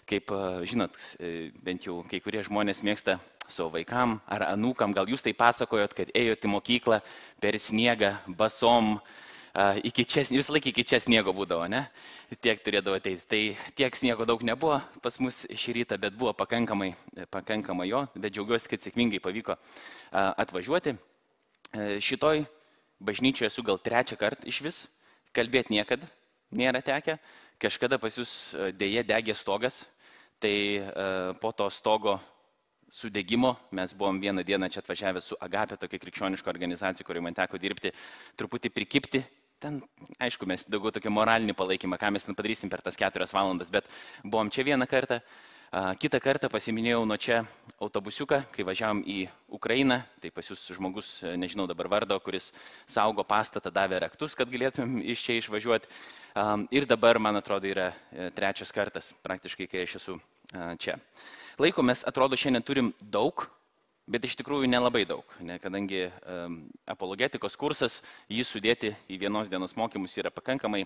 kaip žinot, bent jau kai kurie žmonės mėgsta savo vaikam ar anūkam, gal jūs tai pasakojot, kad ėjote į mokyklą per sniegą, basom, visą laiką iki čia sniego būdavo, ne? Tiek turėdavo ateiti. Tai tiek sniego daug nebuvo pas mus šį rytą, bet buvo pakankamai jo, bet džiaugiuosi, kad sėkmingai pavyko atvažiuoti. Šitoj bažnyčioje esu gal 3 kartą iš vis, kalbėti niekada nėra tekę. Kažkada pas jūs dėje degė stogas, tai po to stogo sudegimo mes buvom vieną dieną čia atvažiavę su Agapė, tokia krikščioniška organizacija, kurioje man teko dirbti, truputį prikipti. Ten, aišku, mes daugiau tokį moralinį palaikymą, ką mes ten padarysim per tas 4 valandas, bet buvom čia vieną kartą. Kitą kartą pasiminėjau nuo čia autobusiuką, kai važiavom į Ukrainą, tai pas jūs žmogus, nežinau dabar vardo, kuris saugo pastatą, davė raktus, kad galėtumėm iš čia išvažiuoti. Ir dabar, man atrodo, yra 3 kartas praktiškai, kai aš esu čia. Laiko mes, atrodo, šiandien turim daug, bet iš tikrųjų nelabai daug, kadangi apologetikos kursas, jį sudėti į vienos dienos mokymus yra pakankamai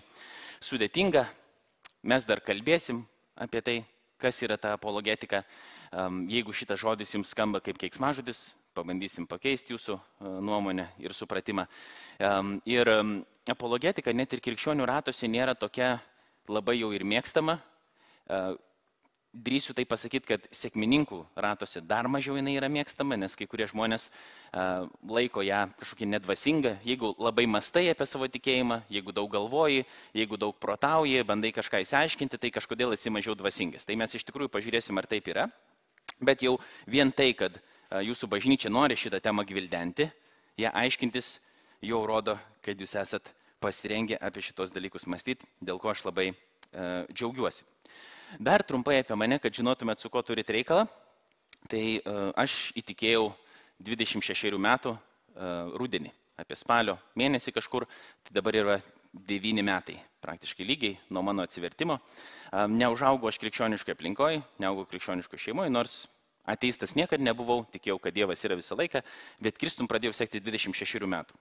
sudėtinga. Mes dar kalbėsim apie tai, kas yra ta apologetika. Jeigu šitas žodis jums skamba kaip keiksmažodis, pabandysim pakeisti jūsų nuomonę ir supratimą. Ir apologetika net ir krikščionių ratose nėra tokia labai jau ir mėgstama. Drįsiu tai pasakyti, kad sekmininkų ratose dar mažiau jinai yra mėgstama, nes kai kurie žmonės laiko ją kažkokį nedvasingą. Jeigu labai mastai apie savo tikėjimą, jeigu daug galvoji, jeigu daug protauji, bandai kažką įsiaiškinti, tai kažkodėl esi mažiau dvasingas. Tai mes iš tikrųjų pažiūrėsim, ar taip yra. Bet jau vien tai, kad jūsų bažnyčia nori šitą temą gvildenti, ją aiškintis, jau rodo, kad jūs esat pasirengę apie šitos dalykus mąstyti, dėl ko aš labai džiaugiuosi. Dar trumpai apie mane, kad žinotumėt, su ko turit reikalą. Tai aš įtikėjau 26 metų rudenį, apie spalio mėnesį kažkur, tai dabar yra 9 metai, praktiškai lygiai nuo mano atsivertimo. Neužaugau aš krikščioniškai aplinkoje, neaugau krikščioniškai šeimoje, nors ateistas niekada nebuvau, tikėjau, kad Dievas yra visą laiką, bet Kristum pradėjau sekti 26 metų.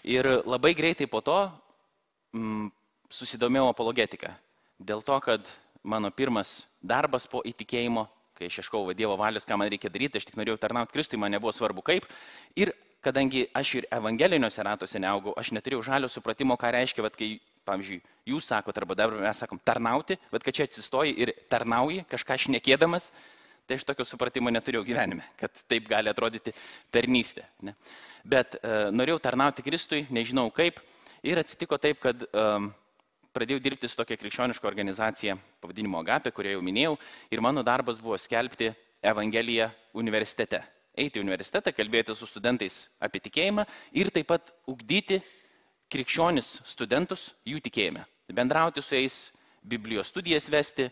Ir labai greitai po to susidomėjau apologetiką, dėl to, kad mano pirmas darbas po įtikėjimo, kai aš ieškojau Dievo valios, ką man reikia daryti, aš tik norėjau tarnauti Kristui, man nebuvo svarbu kaip. Ir kadangi aš ir evangeliniuose ratuose neaugau, aš neturėjau žalio supratimo, ką reiškia, vat, kai, pavyzdžiui, jūs sakot, arba dabar mes sakom tarnauti, bet kad čia atsistoji ir tarnauji, kažką šnekėdamas, tai aš tokio supratimo neturėjau gyvenime, kad taip gali atrodyti tarnystė. Ne? Bet norėjau tarnauti Kristui, nežinau kaip, ir atsitiko taip, kad pradėjau dirbti su tokia krikščioniška organizacija pavadinimu Agapė, kurią jau minėjau, ir mano darbas buvo skelbti Evangeliją universitete. Eiti į universitetą, kalbėti su studentais apie tikėjimą ir taip pat ugdyti krikščionis studentus jų tikėjime. Bendrauti su jais, Biblijos studijas vesti,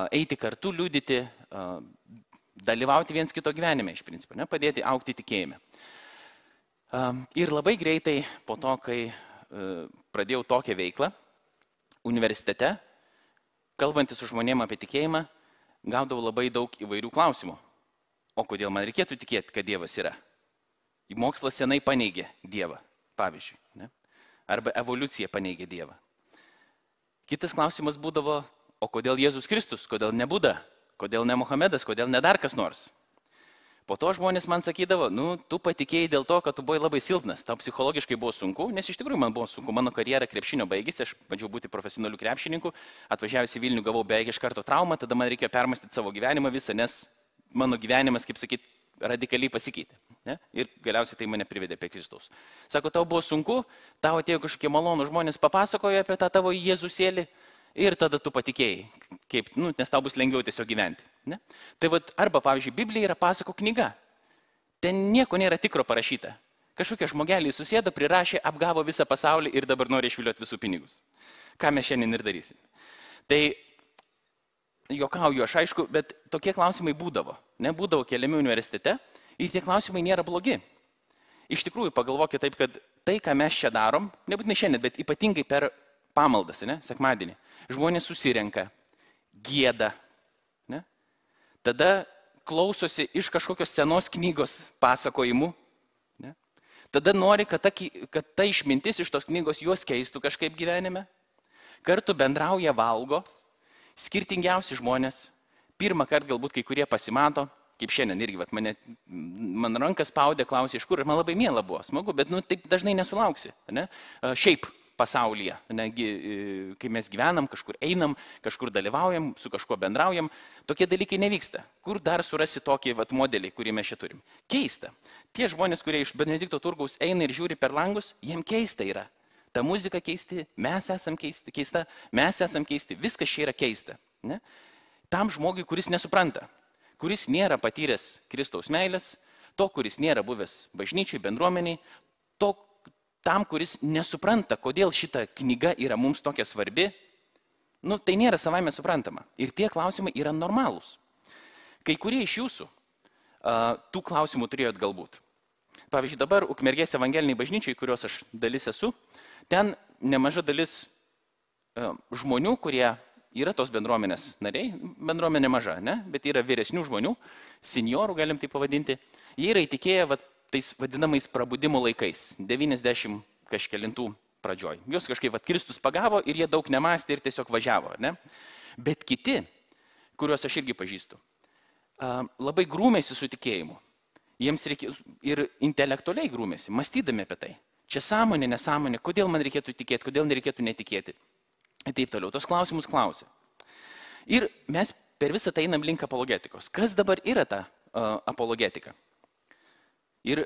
eiti kartu liudyti, dalyvauti viens kito gyvenime iš principo, ne, padėti augti tikėjime. Ir labai greitai po to, kai pradėjau tokią veiklą, universitete, kalbantis su žmonėm apie tikėjimą, gaudavau labai daug įvairių klausimų. O kodėl man reikėtų tikėti, kad Dievas yra? Mokslas senai paneigė Dievą, pavyzdžiui. Ne? Arba evoliucija paneigė Dievą. Kitas klausimas būdavo, o kodėl Jėzus Kristus, kodėl ne Buda, kodėl ne Mohamedas, kodėl ne dar kas nors? Po to žmonės man sakydavo, tu patikėjai dėl to, kad tu buvai labai silpnas, tau psichologiškai buvo sunku, nes iš tikrųjų man buvo sunku, mano karjera krepšinio baigėsi, aš bandžiau būti profesionaliu krepšininku, atvažiavęs į Vilnių gavau beveik iš karto traumą, tada man reikėjo permastyti savo gyvenimą visą, nes mano gyvenimas, kaip sakyt, radikaliai pasikeitė. Ne? Ir galiausiai tai mane privedė prie Kristaus. Sako, tau buvo sunku, tau atėjo kažkokie malonų žmonės, papasakojo apie tą tavo Jėzusėlį ir tada tu patikėjai, kaip, nes tau bus lengviau tiesiog gyventi. Ne? Tai arba, pavyzdžiui, Biblija yra pasako knyga. Ten nieko nėra tikro parašyta. Kažkokie žmogeliai susėdo, prirašė, apgavo visą pasaulį ir dabar nori išviliuoti visų pinigus. Ką mes šiandien ir darysim. Tai juokauju aš, aišku, bet tokie klausimai būdavo. Būdavo keliami universitete ir tie klausimai nėra blogi. Iš tikrųjų, pagalvokite taip, kad tai, ką mes čia darom, nebūtinai šiandien, bet ypatingai per pamaldas, sekmadienį, žmonės susirenka, gieda, tada klausosi iš kažkokios senos knygos pasakojimų, tada nori, kad ta išmintis iš tos knygos juos keistų kažkaip gyvenime, kartu bendrauja, valgo, skirtingiausi žmonės, Pirmą kartą galbūt kai kurie pasimato, kaip šiandien irgi, man rankas spaudė, klausė iš kur, ir man labai miela buvo, smagu, bet taip dažnai nesulauksi. Ne? Šiaip pasaulyje, negi, kai mes gyvenam, kažkur einam, kažkur dalyvaujam, su kažkuo bendraujam, tokie dalykai nevyksta. Kur dar surasi tokį modelį, kurį mes čia turim? Keista. Tie žmonės, kurie iš Benedikto turgaus eina ir žiūri per langus, jiem keista yra. Ta muzika keisti, mes esam keisti, viskas čia yra keista. Ne? Tam žmogui, kuris nesupranta, kuris nėra patyręs Kristaus meilės, to, kuris nėra buvęs bažnyčiai, bendruomeniai, tam, kuris nesupranta, kodėl šita knyga yra mums tokia svarbi, tai nėra savaime suprantama. Ir tie klausimai yra normalūs. Kai kurie iš jūsų tų klausimų turėjot galbūt. Pavyzdžiui, dabar Ukmergės evangeliniai bažnyčiai, kurios aš dalis esu, ten nemaža dalis žmonių, kurie yra tos bendruomenės nariai, bendruomenė maža, ne? Bet yra vyresnių žmonių, seniorų galim tai pavadinti, jie yra įtikėję tais vadinamais prabudimo laikais, 90 kažkelintų pradžioj. Jos kažkaip Kristus pagavo ir jie daug nemąstė ir tiesiog važiavo. Ne? Bet kiti, kuriuos aš irgi pažįstu, labai grūmėsi su tikėjimu. Jiems reikia ir intelektualiai grūmėsi, mąstydami apie tai. Čia sąmonė, nesąmonė, kodėl man reikėtų tikėti, kodėl nereikėtų netikėti. Ir taip toliau, tos klausimus klausia. Ir mes per visą tai einam link apologetikos. Kas dabar yra ta apologetika? Ir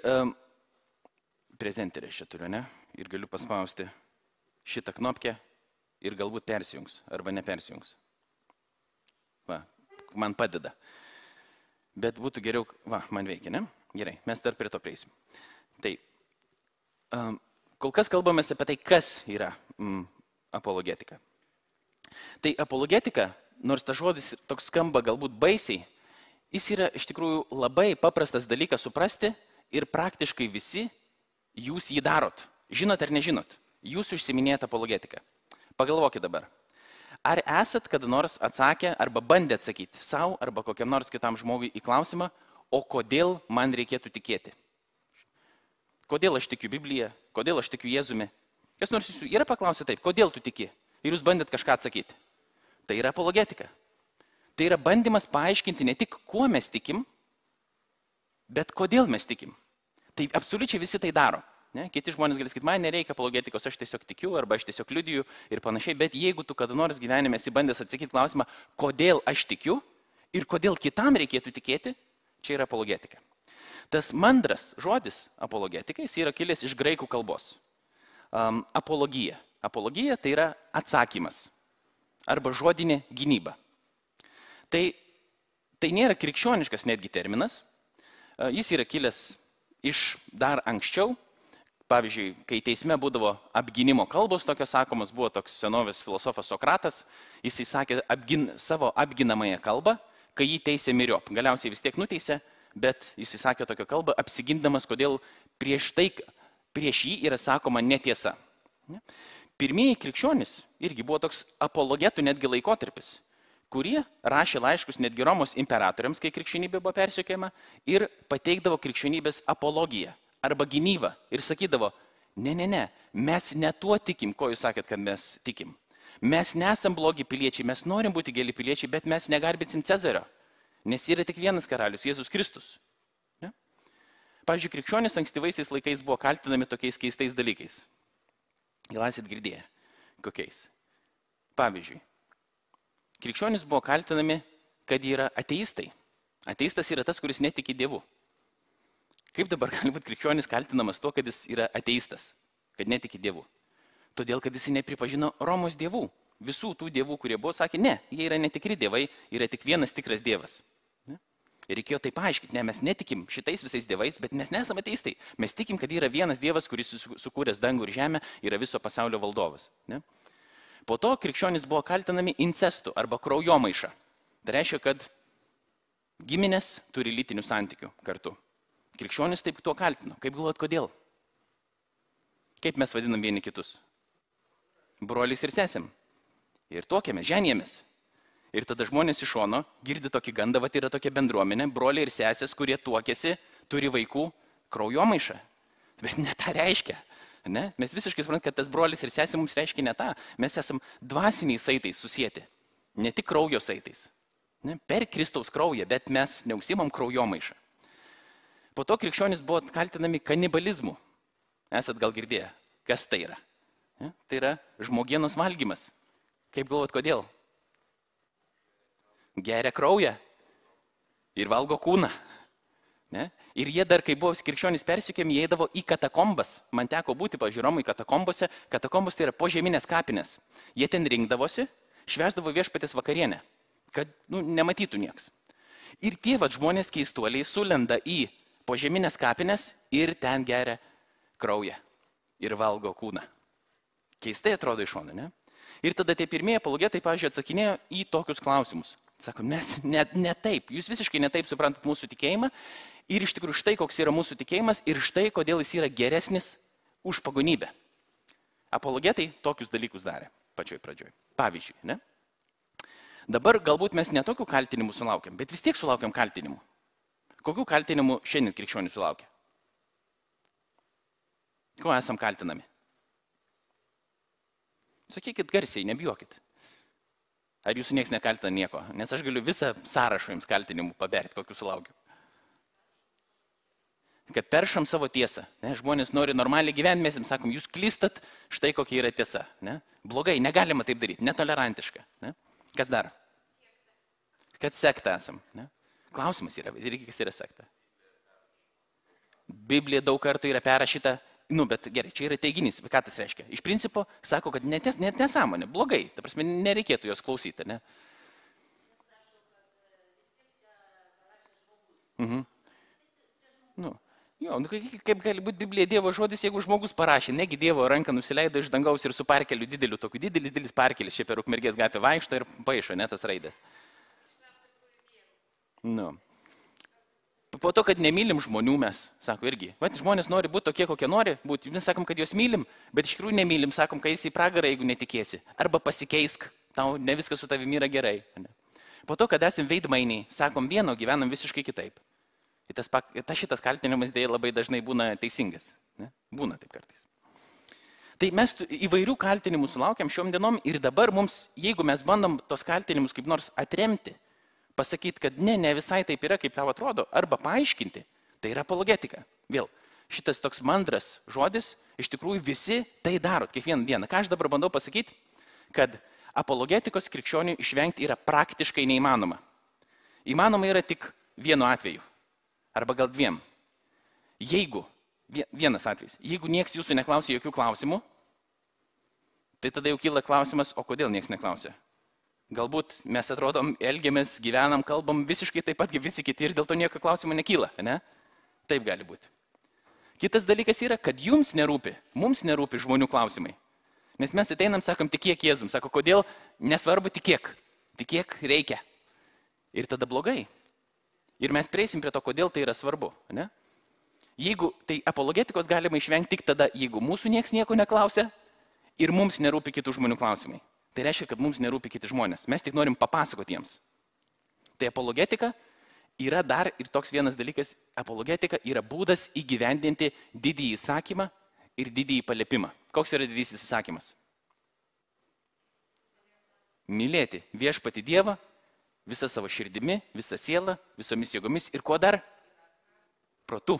prezenterį aš čia turiu, ne? Ir galiu paspausti šitą knopkę ir galbūt persijungs arba nepersijungs. Man padeda. Bet būtų geriau, man veikia, ne? Gerai, mes dar prie to prieisim. Tai kol kas kalbamės apie tai, kas yra apologetika. Tai apologetika, nors tas žodis toks skamba galbūt baisiai, jis yra iš tikrųjų labai paprastas dalykas suprasti ir praktiškai visi jūs jį darot. Žinot ar nežinot? Jūs užsiminėjate apologetiką. Pagalvokit dabar. Ar esat kada nors atsakę arba bandė atsakyti savo arba kokiam nors kitam žmogui į klausimą, o kodėl man reikėtų tikėti? Kodėl aš tikiu Bibliją? Kodėl aš tikiu Jėzumi? Kas nors jūsų yra paklausę taip, kodėl tu tiki? Ir jūs bandėt kažką atsakyti. Tai yra apologetika. Tai yra bandymas paaiškinti ne tik, kuo mes tikim, bet kodėl mes tikim. Tai absoliučiai visi tai daro. Ne? Kiti žmonės gali sakyti, man nereikia apologetikos, aš tiesiog tikiu arba aš tiesiog liudiju ir panašiai, bet jeigu tu kada nors gyvenime esi bandęs atsakyti klausimą, kodėl aš tikiu ir kodėl kitam reikėtų tikėti, čia yra apologetika. Tas mandras žodis apologetika, jis yra kilęs iš graikų kalbos. Apologija. Apologija tai yra atsakymas arba žodinė gynyba. Tai nėra krikščioniškas netgi terminas, jis yra kilęs iš dar anksčiau. Pavyzdžiui, kai teisme būdavo apgynimo kalbos, tokios sakomos, buvo toks senovės filosofas Sokratas, jisai sakė savo apginamąją kalbą, kai jį teisė myriop. Galiausiai vis tiek nuteisė, bet jisai sakė tokią kalbą, apsigindamas, kodėl prieš jį yra sakoma netiesa. Pirmieji krikščionys irgi buvo toks apologetų netgi laikotarpis, kurie rašė laiškus netgi Romos imperatoriams, kai krikščionybė buvo persekiojama, ir pateikdavo krikščionybės apologiją arba gynybą ir sakydavo, ne, mes ne tuo tikim, ko jūs sakėt, kad mes tikim. Mes nesam blogi piliečiai, mes norim būti geri piliečiai, bet mes negarbinsim Cezario, nes yra tik vienas karalius, Jėzus Kristus. Ne? Pavyzdžiui, krikščionys ankstyvaisiais laikais buvo kaltinami tokiais keistais dalykais. Gal esat girdėję, kokiais? Pavyzdžiui, krikščionys buvo kaltinami, kad yra ateistai. Ateistas yra tas, kuris netiki Dievu. Kaip dabar gali būti krikščionis kaltinamas tuo, kad jis yra ateistas, kad netiki Dievu? Todėl, kad jis nepripažino Romos dievų. Visų tų dievų, kurie buvo, sakė, ne, jie yra netikri dievai, yra tik vienas tikras dievas. Ne? Ir reikėjo tai paaiškinti, ne, mes netikim šitais visais dievais, bet mes nesame ateistai. Mes tikim, kad yra vienas dievas, kuris sukūręs dangų ir žemę, yra viso pasaulio valdovas. Ne? Po to krikščionys buvo kaltinami incestu arba kraujomaiša. Tai reiškia, kad giminės turi lytinių santykių kartu. Krikščionys taip tuo kaltino. Kaip galvojat, kodėl? Kaip mes vadinam vieni kitus? Brolis ir sesėm. Ir tuokėmės, ženėmės. Ir tada žmonės iš šono girdi tokį gandą, vat yra tokia bendruomenė, broliai ir sesės, kurie tuokėsi, turi vaikų, kraujomaišą. Bet ne tą reiškia. Ne? Mes visiškai suprantam, kad tas brolis ir sesė mums reiškia ne tą. Mes esam dvasiniais saitais susieti, ne tik kraujo saitais. Ne? Per Kristaus kraują, bet mes neužsimam kraujomaišą. Po to krikščionys buvo kaltinami kanibalizmu. Esat gal girdėję, kas tai yra? Ne? Tai yra žmogienos valgymas. Kaip galvot, kodėl? Geria kraują ir valgo kūną. Ne? Ir jie dar, kai buvo krikščionys persekiojami, jie eidavo į katakombas. Man teko būti, pažiūromai, katakombose. Katakombos tai yra požeminės kapinės. Jie ten rinkdavosi, švęsdavo viešpatės vakarienę, kad nematytų nieks. Ir tie žmonės keistuoliai sulenda į požeminės kapinės ir ten geria kraują ir valgo kūną. Keistai atrodo iš šono, ne? Ir tada tie pirmieji apologetai, pavyzdžiui, atsakinėjo į tokius klausimus. Sako, mes ne taip, jūs visiškai ne taip suprantat mūsų tikėjimą ir iš tikrųjų štai koks yra mūsų tikėjimas ir štai kodėl jis yra geresnis už pagonybę. Apologetai tokius dalykus darė pačioj pradžioj. Pavyzdžiui, ne? Dabar galbūt mes netokių kaltinimų sulaukiam, bet vis tiek sulaukiam kaltinimų. Kokių kaltinimų šiandien krikščionių sulaukia? Ko esam kaltinami? Sakykit garsiai, nebijokit. Ar jūsų nieks nekaltina nieko? Nes aš galiu visą sąrašą jums kaltinimų paberti, kokių sulaukiu. Kad peršam savo tiesą. Ne? Žmonės nori normaliai gyventi, mes jums sakom, jūs klystat, štai kokia yra tiesa. Ne? Blogai, negalima taip daryti, netolerantiška. Ne? Kas dar? Kad sekta esam. Ne? Klausimas yra, kas yra sekta. Biblija daug kartų yra perrašyta. Bet gerai, čia yra teiginys, ką tas reiškia. Iš principo, sako, kad net nesąmonė, blogai, ta prasme, nereikėtų jos klausyti, ne? Kaip gali būti Biblija Dievo žodis, jeigu žmogus parašė, negi Dievo ranką nusileido iš dangaus ir su parkeliu dideliu, tokiu didelis parkelis, čia per Ukmergės gatvę vaikšto ir paišo, ne, tas raidės. Po to, kad nemylim žmonių mes, sako irgi. Žmonės nori būti tokie, kokie nori būti. Mes sakom, kad juos mylim, bet iš tikrųjų nemylim. Sakom, kad jis į pragarą, jeigu netikėsi. Arba pasikeisk, tau ne viskas su tavimi yra gerai. Po to, kad esam veidmainiai, sakom vieno, gyvenam visiškai kitaip. Šitas kaltinimas dėja labai dažnai būna teisingas. Ne? Būna taip kartais. Tai mes įvairių kaltinimų sulaukiam šiom dienom ir dabar mums, jeigu mes bandom tos kaltinimus kaip nors atremti, pasakyti, kad ne visai taip yra, kaip tau atrodo, arba paaiškinti, tai yra apologetika. Vėl, šitas toks mandras žodis, iš tikrųjų visi tai darot kiekvieną dieną. Ką aš dabar bandau pasakyti, kad apologetikos krikščionių išvengti yra praktiškai neįmanoma. Įmanoma yra tik vienu atveju, arba gal dviem. Vienas atvejis, jeigu nieks jūsų neklausė jokių klausimų, tai tada jau kyla klausimas, o kodėl nieks neklausė? Galbūt mes atrodom, elgiamės, gyvenam, kalbam visiškai taip pat kaip visi kiti ir dėl to nieko klausimų nekyla, ne? Taip gali būti. Kitas dalykas yra, kad jums nerūpi, mums nerūpi žmonių klausimai. Nes mes ateinam, sakom, tikėk Jėzum. Sako, kodėl? Nesvarbu, tikėk. Tikėk reikia. Ir tada blogai. Ir mes prieisim prie to, kodėl tai yra svarbu, ne? Jeigu tai apologetikos galima išvengti tik tada, jeigu mūsų nieks nieko neklausia ir mums nerūpi kitų žmonių klausimai. Tai reiškia, kad mums nerūpi kiti žmonės. Mes tik norim papasakoti jiems. Tai apologetika yra dar ir toks vienas dalykas. Apologetika yra būdas įgyvendinti didįjį įsakymą ir didįjį paliepimą. Koks yra didysis įsakymas? Mylėti viešpatį Dievą visą savo širdimi, visą sielą, visomis jėgomis ir kuo dar? Protu.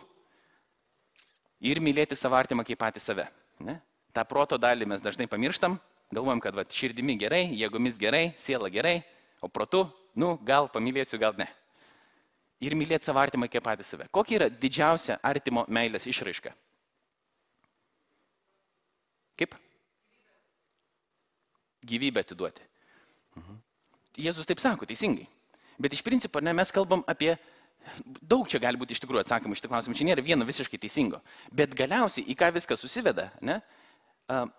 Ir mylėti savo artimą kaip patį save. Ne? tą proto dalį mes dažnai pamirštam, galvojam, kad širdimi gerai, jėgomis gerai, siela gerai, o protu, gal pamylėsiu, gal ne. Ir mylėti savo artimą kaip patį save. Kokia yra didžiausia artimo meilės išraiška? Kaip? Gyvybę atiduoti. Jėzus taip sako, teisingai. Bet iš principo mes kalbam apie, daug čia gali būti iš tikrųjų atsakymų iš šitą klausimą, čia nėra vieno visiškai teisingo. Bet galiausiai, į ką viskas susiveda,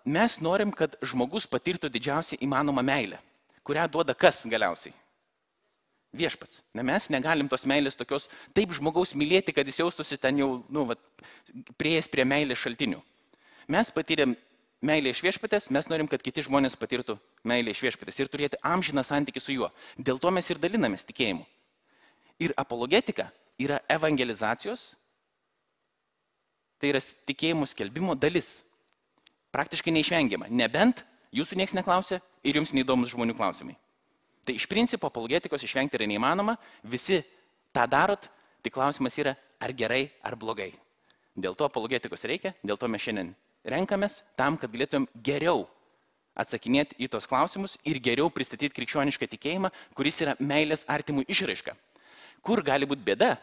mes norim, kad žmogus patirtų didžiausią įmanomą meilę, kurią duoda kas galiausiai? Viešpats. Mes negalim tos meilės tokios, taip žmogaus mylėti, kad jis jaustųsi ten jau, prieėjęs prie meilės šaltinių. Mes patyrėm meilę iš viešpatės, mes norim, kad kiti žmonės patirtų meilę iš viešpatės ir turėti amžiną santykį su juo. Dėl to mes ir dalinamės tikėjimu. Ir apologetika yra evangelizacijos, tai yra tikėjimų skelbimo dalis. Praktiškai neišvengiama. Nebent jūsų nieks neklausia ir jums neįdomus žmonių klausimai. Tai iš principo apologetikos išvengti yra neįmanoma, visi tą darot, tai klausimas yra, ar gerai, ar blogai. Dėl to apologetikos reikia, dėl to mes šiandien renkamės tam, kad galėtumėm geriau atsakinėti į tos klausimus ir geriau pristatyti krikščionišką tikėjimą, kuris yra meilės artimui išraiška. Kur gali būti bėda,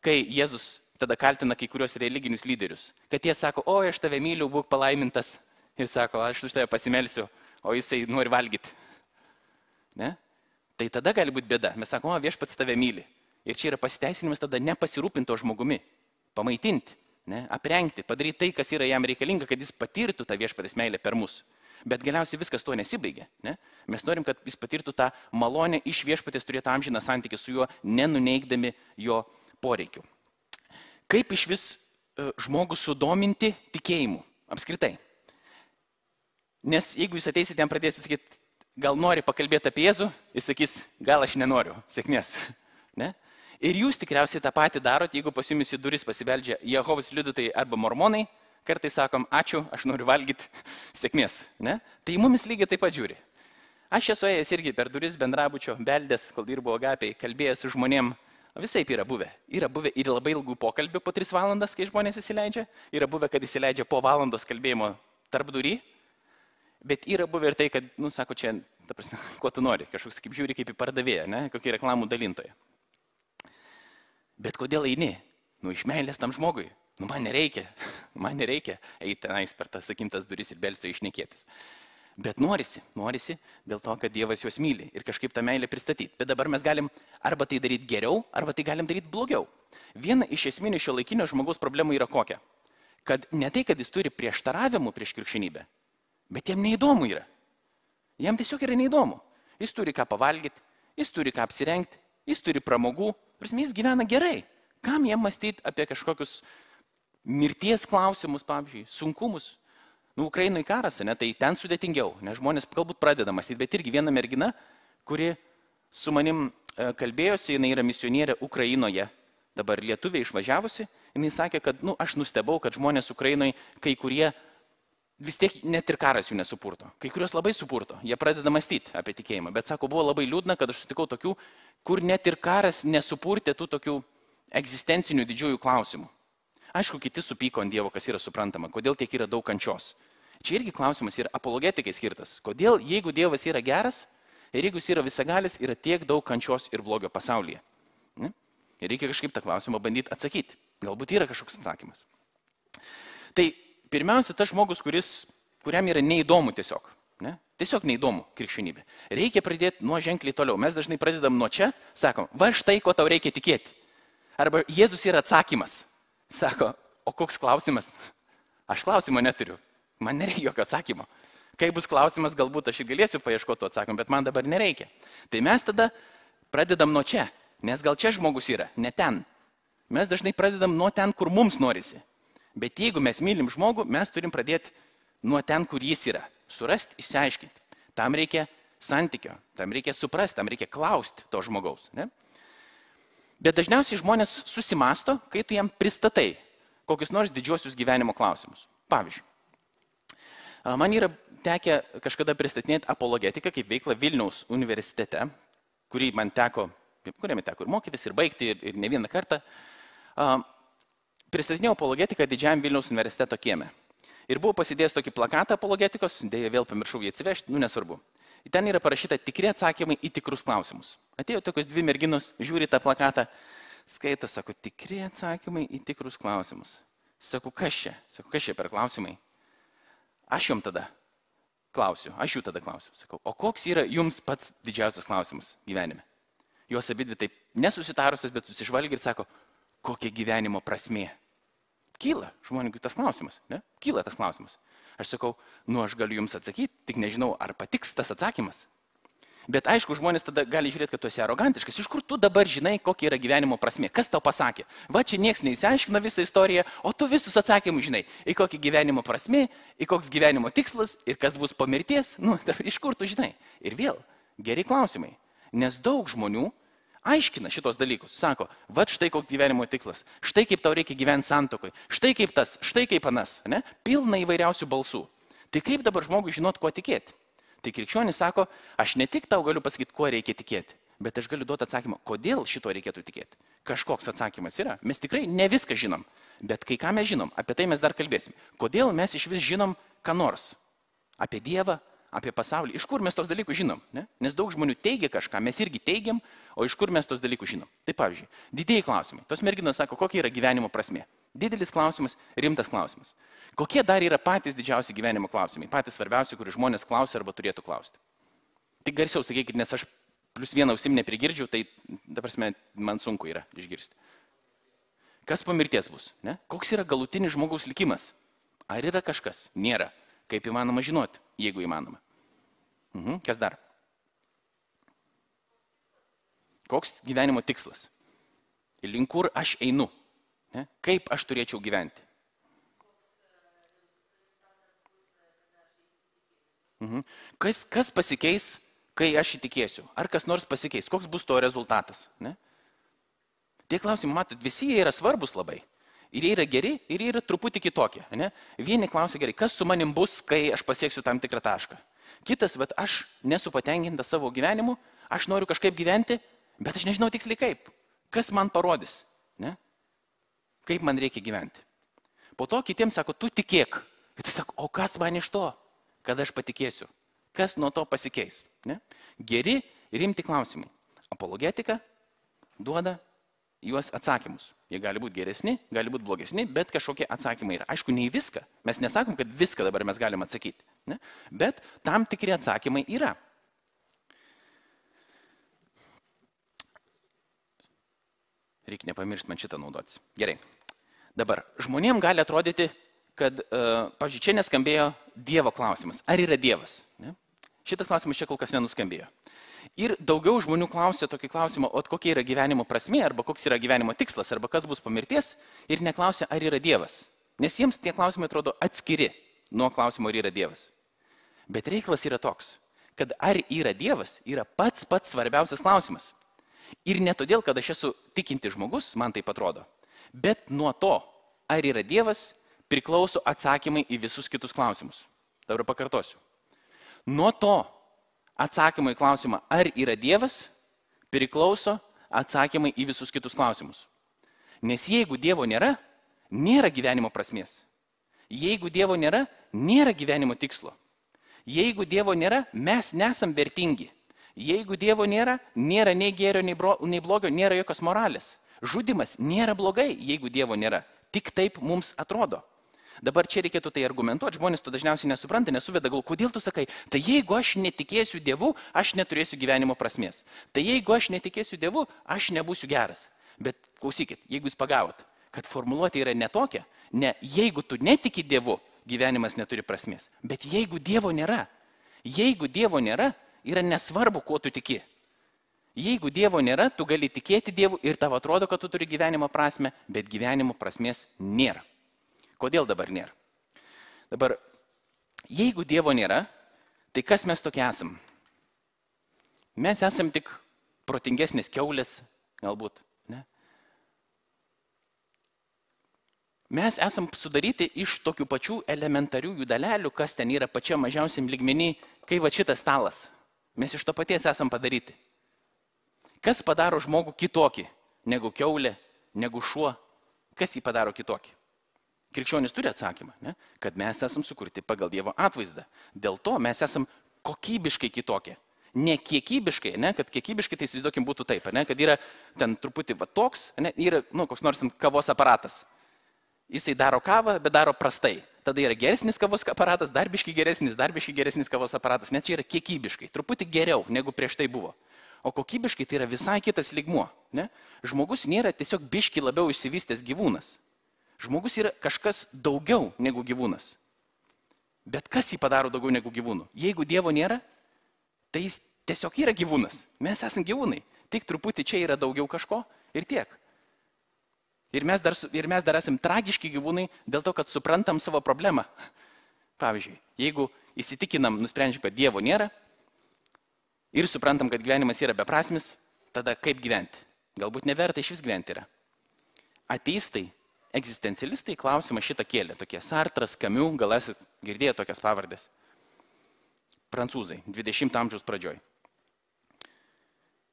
kai Jėzus tada kaltina kai kurios religinius lyderius, kad jie sako, o aš tave myliu, būk palaimintas, ir sako, aš už tave pasimelsiu, o jisai nori valgyti. Ne? Tai tada gali būti bėda. Mes sakome, viešpats tave myli. Ir čia yra pasiteisinimas tada nepasirūpinto žmogumi, pamaitinti, ne? Aprengti, padaryti tai, kas yra jam reikalinga, kad jis patirtų tą viešpatės meilę per mus. Bet galiausiai viskas tuo nesibaigia. Ne? Mes norim, kad jis patirtų tą malonę iš viešpatės, turėtų amžiną santykį su juo, nenuneigdami jo poreikių. Kaip iš vis žmogų sudominti tikėjimu apskritai? Nes jeigu jūs ateisite jam pradėsite sakyti, gal nori pakalbėti apie Jėzų, jis sakys, gal aš nenoriu, sėkmės. Ne? Ir jūs tikriausiai tą patį darot, jeigu pas jumis į duris pasibeldžia Jehovos liudytojai arba mormonai, kartais sakom, ačiū, aš noriu valgyti, sėkmės. Ne? Tai mumis lygiai taip pat žiūri. Aš esu ėjęs irgi per duris bendrabučio, beldės, kol dirbo agapiai, kalbėjęs su žmonėm, visaip yra buvę. Yra buvę ir labai ilgų pokalbių po 3 valandas, kai žmonės įsileidžia. Yra buvę, kad įsileidžia po valandos kalbėjimo tarp durį. Bet yra buvę ir tai, kad, sako, čia, ta prasme, ko tu nori, kažkoks kaip žiūri, kaip į pardavėją, ne, kokį reklamų dalintoją. Bet kodėl eini? Iš meilės tam žmogui. Man nereikia eiti tenais per tas sakintas duris ir belsto išnekėtis. Bet norisi dėl to, kad Dievas juos myli ir kažkaip tą meilę pristatyti. Bet dabar mes galim arba tai daryti geriau, arba tai galim daryti blogiau. Viena iš esminių šio laikinio žmogaus problemų yra kokia? Kad ne tai, kad jis turi prieštaravimų prieš krikščionybę, bet jam neįdomu yra. Jam tiesiog yra neįdomu. Jis turi ką pavalgyti, jis turi ką apsirengti, jis turi pramogų, jis gyvena gerai. Kam jam mąstyti apie kažkokius mirties klausimus, pavyzdžiui, sunkumus? Ukrainoje karas, ne, tai ten sudėtingiau, nes žmonės galbūt pradeda mąstyti, bet irgi viena mergina, kuri su manim kalbėjosi, jinai yra misionierė Ukrainoje, dabar lietuviai išvažiavusi, jinai sakė, kad aš nustebau, kad žmonės Ukrainoje, kai kurie vis tiek net ir karas jų nesupurto. Kai kurios labai supurto, jie pradeda mąstyti apie tikėjimą, bet sako, buvo labai liūdna, kad aš sutikau tokių, kur net ir karas nesupurtė tų tokių egzistencinių didžiųjų klausimų. Aišku, kiti supyko ant Dievo, kas yra suprantama, kodėl tiek yra daug kančios. Čia irgi klausimas yra apologetikai skirtas. Kodėl, jeigu Dievas yra geras ir jeigu jis yra visagalis, yra tiek daug kančios ir blogio pasaulyje. Ne? Ir reikia kažkaip tą klausimą bandyti atsakyti. Galbūt yra kažkoks atsakymas. Tai pirmiausia, tas žmogus, kuriam yra neįdomu tiesiog. Ne? Tiesiog neįdomu krikščionybė. Reikia pradėti nuo ženkliai toliau. Mes dažnai pradedam nuo čia, sakom, va štai, ko tau reikia tikėti. Arba Jėzus yra atsakymas. Sako, o koks klausimas? Aš klausimo neturiu. Man nereikia jokio atsakymo. Kai bus klausimas, galbūt aš ir galėsiu paieškoti atsakymą, bet man dabar nereikia. Tai mes tada pradedam nuo čia, nes gal čia žmogus yra, ne ten. Mes dažnai pradedam nuo ten, kur mums norisi. Bet jeigu mes mylim žmogų, mes turim pradėti nuo ten, kur jis yra. Surasti, išsiaiškinti. Tam reikia santykio, tam reikia suprasti, tam reikia klausti to žmogaus. Ne? Bet dažniausiai žmonės susimasto, kai tu jam pristatai kokius nors didžiosius gyvenimo klausimus. Pavyzdžiui, man yra tekę kažkada pristatinėti apologetiką kaip veiklą Vilniaus universitete, kuriame teko ir mokytis, ir baigti, ir ne vieną kartą. Pristatinėjau apologetiką didžiajam Vilniaus universiteto kieme. Ir buvau pasidėjęs tokį plakatą apologetikos, dėja vėl pamiršau jį atsivežti, nesvarbu. Ten yra parašyta tikri atsakymai į tikrus klausimus. Atėjo tokios 2 merginos, žiūri tą plakatą, skaito, sako, tikri atsakymai į tikrus klausimus. Sako, kas čia? Sako, kas čia per klausimai? Aš jums tada klausiu, aš jų tada klausiu. Sakau, o koks yra jums pats didžiausias klausimas gyvenime? Jos abidvi taip nesusitarusios, bet susižvalgia ir sako, kokia gyvenimo prasmė? Kyla žmonių tas klausimas, ne? Kyla tas klausimas. Aš sakau, aš galiu jums atsakyti, tik nežinau, ar patiks tas atsakymas. Bet aišku, žmonės tada gali žiūrėti, kad tu esi arogantiškas. Iš kur tu dabar žinai, kokia yra gyvenimo prasmė? Kas tau pasakė? Va, čia nieks neįsiaiškina visą istoriją, o tu visus atsakymus žinai. Į kokį gyvenimo prasmė, į koks gyvenimo tikslas ir kas bus po mirties. Iš kur tu žinai? Ir vėl, geri klausimai. Nes daug žmonių aiškina šitos dalykus. Sako, va štai koks gyvenimo tikslas, štai kaip tau reikia gyventi santuokoj, štai kaip tas, štai kaip anas, ne? Pilna įvairiausių balsų. Tai kaip dabar žmogui žinot, ko tikėti? Tai krikščionis sako, aš ne tik tau galiu pasakyti, kuo reikia tikėti, bet aš galiu duoti atsakymą, kodėl šito reikėtų tikėti. Kažkoks atsakymas yra. Mes tikrai ne viską žinom, bet kai ką mes žinom, apie tai mes dar kalbėsim. Kodėl mes iš vis žinom ką nors? Apie Dievą, apie pasaulį. Iš kur mes tos dalykus žinom? Ne? Nes daug žmonių teigia kažką, mes irgi teigiam, o iš kur mes tos dalykus žinom? Tai pavyzdžiui, didieji klausimai. Tos merginos sako, kokia yra gyvenimo prasmė. Didelis klausimas, rimtas klausimas. Kokie dar yra patys didžiausi gyvenimo klausimai, patys svarbiausi, kurių žmonės klausia arba turėtų klausti. Tik garsiau sakykit, nes aš plus vieną ausim neprigirdžiu, tai, ta prasme, man sunku yra išgirsti. Kas po mirties bus? Ne? Koks yra galutinis žmogaus likimas? Ar yra kažkas? Nėra. Kaip įmanoma žinoti, jeigu įmanoma. Kas dar? Koks gyvenimo tikslas? Link kur aš einu? Ne? Kaip aš turėčiau gyventi? Kas pasikeis, kai aš įtikėsiu? Ar kas nors pasikeis? Koks bus to rezultatas? Ne? Tie klausimai, matot, visi jie yra svarbus labai. Ir jie yra geri, ir jie yra truputį kitokie. Ne? Vieni klausia gerai, kas su manim bus, kai aš pasieksiu tam tikrą tašką. Kitas, bet aš nesu patenkintas savo gyvenimu, aš noriu kažkaip gyventi, bet aš nežinau tiksliai kaip. Kas man parodys? Ne? Kaip man reikia gyventi. Po to kitiems sako, tu tikėk. Ir tu sako, o kas man iš to, kad aš patikėsiu? Kas nuo to pasikeis? Ne? Geri, rimti klausimai. Apologetika duoda juos atsakymus. Jie gali būti geresni, gali būti blogesni, bet kažkokie atsakymai yra. Aišku, ne į viską. Mes nesakom, kad viską dabar mes galim atsakyti. Ne? Bet tam tikri atsakymai yra. Reikia nepamiršti man šitą naudotis. Gerai. Dabar, žmonėm gali atrodyti, kad, pavyzdžiui, čia neskambėjo Dievo klausimas. Ar yra Dievas? Ne? Šitas klausimas čia kol kas nenuskambėjo. Ir daugiau žmonių klausia tokį klausimą, o kokia yra gyvenimo prasmė, arba koks yra gyvenimo tikslas, arba kas bus po mirties, ir neklausia, ar yra Dievas. Nes jiems tie klausimai atrodo atskiri nuo klausimo, ar yra Dievas. Bet reikalas yra toks, kad ar yra Dievas yra pats svarbiausias klausimas. Ir ne todėl, kad aš esu tikinti žmogus, man taip atrodo, bet nuo to, ar yra Dievas, priklauso atsakymai į visus kitus klausimus. Dabar pakartosiu. Nuo to atsakymai į klausimą, ar yra Dievas, priklauso atsakymai į visus kitus klausimus. Nes jeigu Dievo nėra, nėra gyvenimo prasmės. Jeigu Dievo nėra, nėra gyvenimo tikslo. Jeigu Dievo nėra, mes nesam vertingi. Jeigu Dievo nėra, nėra nei gėrio, nei blogio, nėra jokios moralės. Žudimas nėra blogai, jeigu Dievo nėra. Tik taip mums atrodo. Dabar čia reikėtų tai argumentuoti, žmonės to dažniausiai nesupranta, nesuveda gal, kodėl tu sakai, tai jeigu aš netikėsiu Dievu, aš neturėsiu gyvenimo prasmės. Tai jeigu aš netikėsiu Dievu, aš nebūsiu geras. Bet klausykit, jeigu jūs pagavot, kad formuluotė yra netokia, ne jeigu tu netiki Dievu, gyvenimas neturi prasmės. Bet jeigu Dievo nėra, yra nesvarbu, kuo tu tiki. Jeigu Dievo nėra, tu gali tikėti Dievu ir tau atrodo, kad tu turi gyvenimo prasmę, bet gyvenimo prasmės nėra. Kodėl dabar nėra? Dabar, jeigu Dievo nėra, tai kas mes tokie esam? Mes esam tik protingesnės kiaulės, galbūt. Ne? Mes esam sudaryti iš tokių pačių elementariųjų dalelių, kas ten yra pačia mažiausiam lygmenį, kai va šitas stalas. Mes iš to paties esam padaryti. Kas padaro žmogų kitokį, negu kiaulė, negu šuo? Kas jį padaro kitokį? Krikščionis turi atsakymą, ne? Kad mes esam sukurti pagal Dievo atvaizdą. Dėl to mes esam kokybiškai kitokie. Ne kiekybiškai, ne? Kad kiekybiškai tai įsivaizduokim būtų taip, ne? Kad yra ten truputį va toks, ne? Yra koks nors ten kavos aparatas. Jisai daro kavą, bet daro prastai. Tada yra geresnis kavos aparatas, dar biški geresnis kavos aparatas. Net čia yra kiekybiškai, truputį geriau negu prieš tai buvo. O kokybiškai tai yra visai kitas lygmuo. Ne? Žmogus nėra tiesiog biški labiau išsivystęs gyvūnas. Žmogus yra kažkas daugiau negu gyvūnas. Bet kas jį padaro daugiau negu gyvūnų? Jeigu Dievo nėra, tai jis tiesiog yra gyvūnas. Mes esame gyvūnai. Tik truputį čia yra daugiau kažko ir tiek. Ir mes dar esame tragiški gyvūnai dėl to, kad suprantam savo problemą. Pavyzdžiui, jeigu įsitikinam, nusprendžiam, kad Dievo nėra ir suprantam, kad gyvenimas yra beprasmis, tada kaip gyventi? Galbūt neverta iš vis gyventi yra. Ateistai, egzistencialistai klausimą šitą kėlė. Tokie Sartras, Camus, gal esate girdėję tokias pavardės. prancūzai 20 amžiaus pradžioj.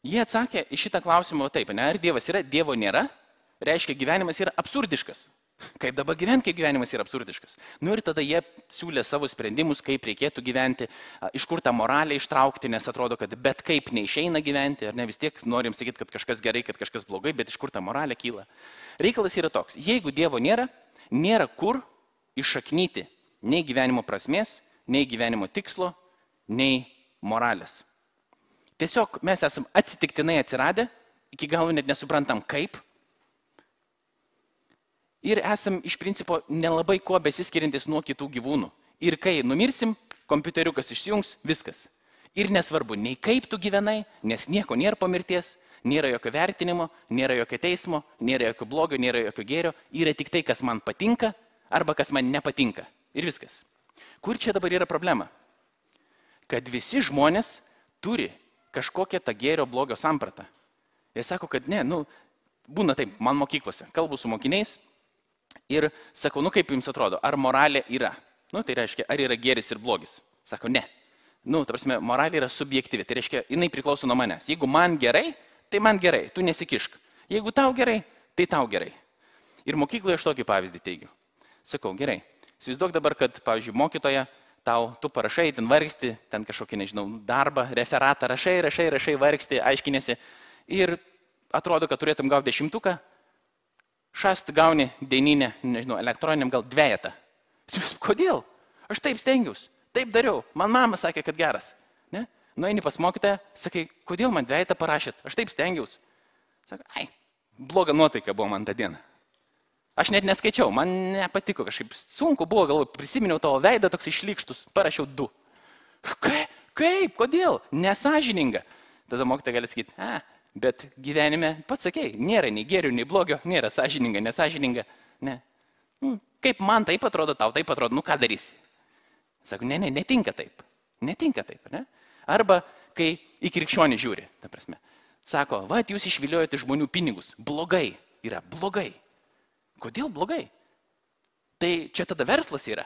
Jie atsakė į šitą klausimą taip, ne, ar Dievas yra, Dievo nėra, reiškia gyvenimas yra absurdiškas. Kaip dabar gyventi, kai gyvenimas yra absurdiškas. Nu ir tada jie siūlė savo sprendimus, kaip reikėtų gyventi, iš kur tą moralę ištraukti, nes atrodo, kad bet kaip neišeina gyventi, ar ne, vis tiek norim sakyti, kad kažkas gerai, kad kažkas blogai, bet iš kur tą moralę kyla. Reikalas yra toks, jeigu Dievo nėra, nėra kur iššaknyti nei gyvenimo prasmės, nei gyvenimo tikslo, nei moralės. Tiesiog mes esam atsitiktinai atsiradę, iki galo net nesuprantam kaip. Ir esam iš principo nelabai kuo besiskiriantis nuo kitų gyvūnų. Ir kai numirsim, kompiuteriukas išsijungs, viskas. Ir nesvarbu, nei kaip tu gyvenai, nes nieko nėra po mirties, nėra jokio vertinimo, nėra jokio teismo, nėra jokio blogio, nėra jokio gėrio, yra tik tai, kas man patinka arba kas man nepatinka. Ir viskas. Kur čia dabar yra problema? Kad visi žmonės turi kažkokią tą gėrio blogio sampratą. Jie sako, kad ne, būna taip, man mokyklose, kalbu su mokiniais ir sakau, kaip jums atrodo, ar moralė yra? Tai reiškia, ar yra gėris ir blogis? Sako, ne. Ta prasme, moralė yra subjektyvi, tai reiškia, jinai priklauso nuo manęs. Jeigu man gerai, tai man gerai, tu nesikišk. Jeigu tau gerai, tai tau gerai. Ir mokykloje aš tokį pavyzdį teigiu. Sakau, gerai, įsivaizduok dabar, kad, pavyzdžiui, mokytoja, tu parašai, ten vargsti, ten kažkokį, nežinau, darbą, referatą, rašai, vargsti, aiškinėsi ir atrodo, kad turėtum gauti 10, šast gauni dieninę, nežinau, elektroniniam gal 2. Kodėl? Aš taip stengiausi, taip dariau, man mama sakė, kad geras. Ne? Nueini pas mokytoją, sakai, kodėl man 2 parašėt, aš taip stengiausi. Sakai, bloga nuotaika buvo man tą dieną. Aš net neskaičiau, man nepatiko, kažkaip sunku buvo, galvoju, prisiminiau tavo veidą toks išlykštus, parašiau 2. Kaip, kodėl? Nesąžininga. Tada mokytoja gali sakyti, bet gyvenime, pats sakei, nėra nei gėrių, nei blogio, nėra sąžininga, nesąžininga. Ne. Kaip man taip atrodo, tau taip atrodo, ką darysi? Sako, ne, netinka taip. Netinka taip, ne? Arba, kai į krikščionį žiūri, ta prasme. Sako, jūs išviliojate žmonių pinigus, blogai, yra blogai. Kodėl blogai? Tai čia tada verslas yra.